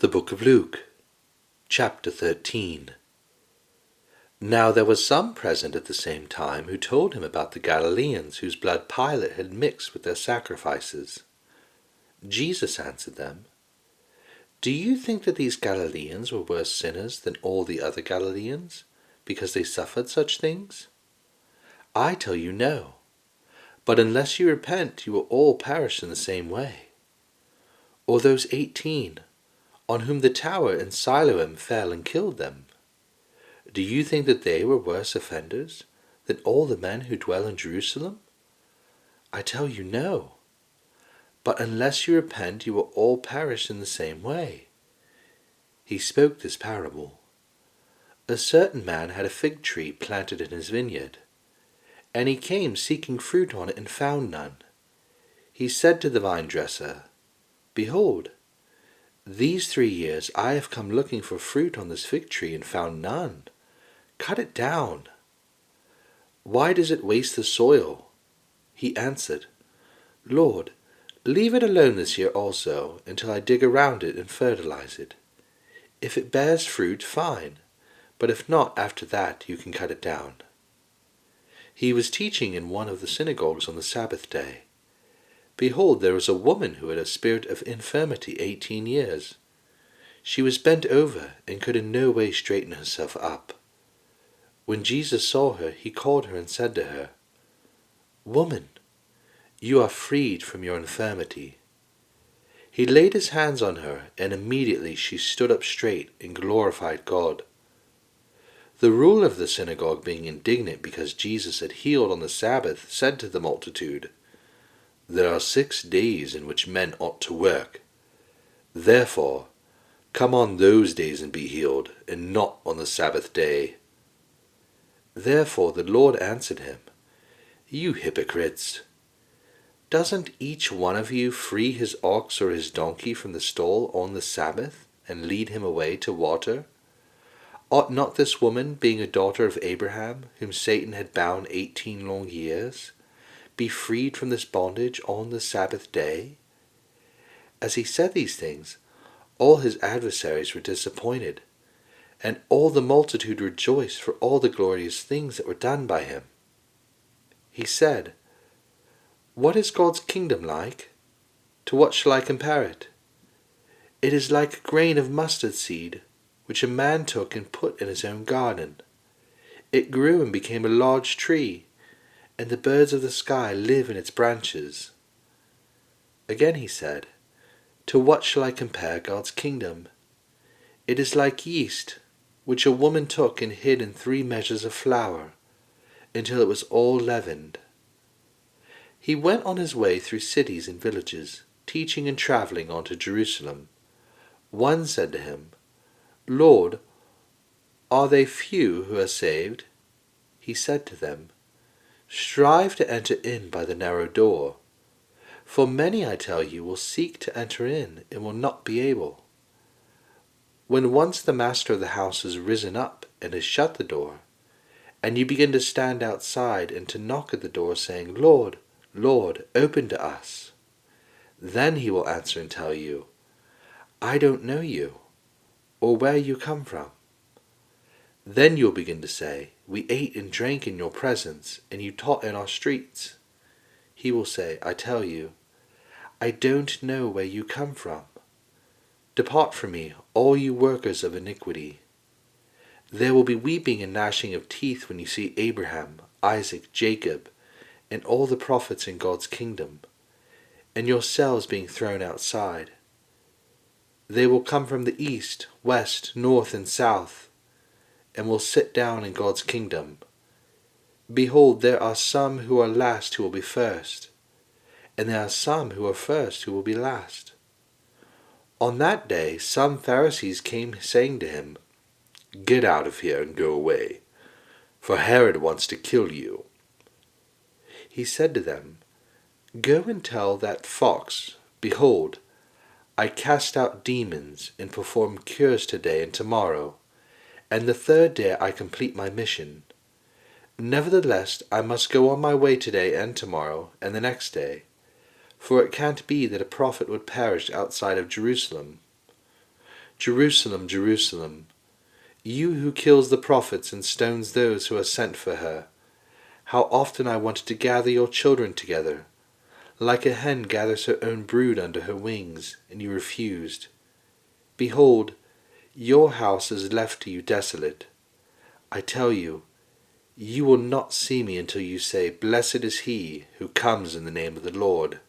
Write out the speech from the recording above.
The Book of Luke, chapter 13. Now there were some present at the same time who told him about the Galileans whose blood Pilate had mixed with their sacrifices. Jesus answered them, "Do you think that these Galileans were worse sinners than all the other Galileans, because they suffered such things? I tell you no. But unless you repent, you will all perish in the same way. Or those 18, on whom the tower in Siloam fell and killed them. Do you think that they were worse offenders than all the men who dwell in Jerusalem? I tell you no. But unless you repent, you will all perish in the same way." He spoke this parable. A certain man had a fig tree planted in his vineyard, and he came seeking fruit on it and found none. He said to the vine dresser, "Behold, these 3 years I have come looking for fruit on this fig tree and found none. Cut it down. Why does it waste the soil?" He answered, "Lord, leave it alone this year also, until I dig around it and fertilize it. If it bears fruit, fine, but if not, after that you can cut it down." He was teaching in one of the synagogues on the Sabbath day. Behold, there was a woman who had a spirit of infirmity 18 years. She was bent over and could in no way straighten herself up. When Jesus saw her, he called her and said to her, "Woman, you are freed from your infirmity." He laid his hands on her, and immediately she stood up straight and glorified God. The ruler of the synagogue, being indignant because Jesus had healed on the Sabbath, said to the multitude, "There are 6 days in which men ought to work. Therefore, come on those days and be healed, and not on the Sabbath day." Therefore the Lord answered him, "You hypocrites! Doesn't each one of you free his ox or his donkey from the stall on the Sabbath, and lead him away to water? Ought not this woman, being a daughter of Abraham, whom Satan had bound 18 long years, be freed from this bondage on the Sabbath day?" As he said these things, all his adversaries were disappointed, and all the multitude rejoiced for all the glorious things that were done by him. He said, "What is God's kingdom like? To what shall I compare it? It is like a grain of mustard seed, which a man took and put in his own garden. It grew and became a large tree, and the birds of the sky live in its branches." Again he said, "To what shall I compare God's kingdom? It is like yeast, which a woman took and hid in 3 measures of flour, until it was all leavened." He went on his way through cities and villages, teaching and traveling on to Jerusalem. One said to him, "Lord, are they few who are saved?" He said to them, "Strive to enter in by the narrow door. For many, I tell you, will seek to enter in and will not be able. When once the master of the house has risen up and has shut the door, and you begin to stand outside and to knock at the door, saying, 'Lord, Lord, open to us,' then he will answer and tell you, 'I don't know you, or where you come from.' Then you'll begin to say, 'We ate and drank in your presence, and you taught in our streets.' He will say, 'I tell you, I don't know where you come from. Depart from me, all you workers of iniquity.' There will be weeping and gnashing of teeth when you see Abraham, Isaac, Jacob, and all the prophets in God's kingdom, and yourselves being thrown outside. They will come from the east, west, north, and south, and will sit down in God's kingdom. Behold, there are some who are last who will be first, and there are some who are first who will be last." On that day some Pharisees came saying to him, "Get out of here and go away, for Herod wants to kill you." He said to them, "Go and tell that fox, behold, I cast out demons and perform cures today and tomorrow, and the 3rd day I complete my mission. Nevertheless, I must go on my way today and tomorrow and the next day, for it can't be that a prophet would perish outside of Jerusalem." Jerusalem, Jerusalem, you who kills the prophets and stones those who are sent for her, how often I wanted to gather your children together, like a hen gathers her own brood under her wings, and you refused. Behold, your house is left to you desolate. I tell you, you will not see me until you say, Blessed is he who comes in the name of the Lord.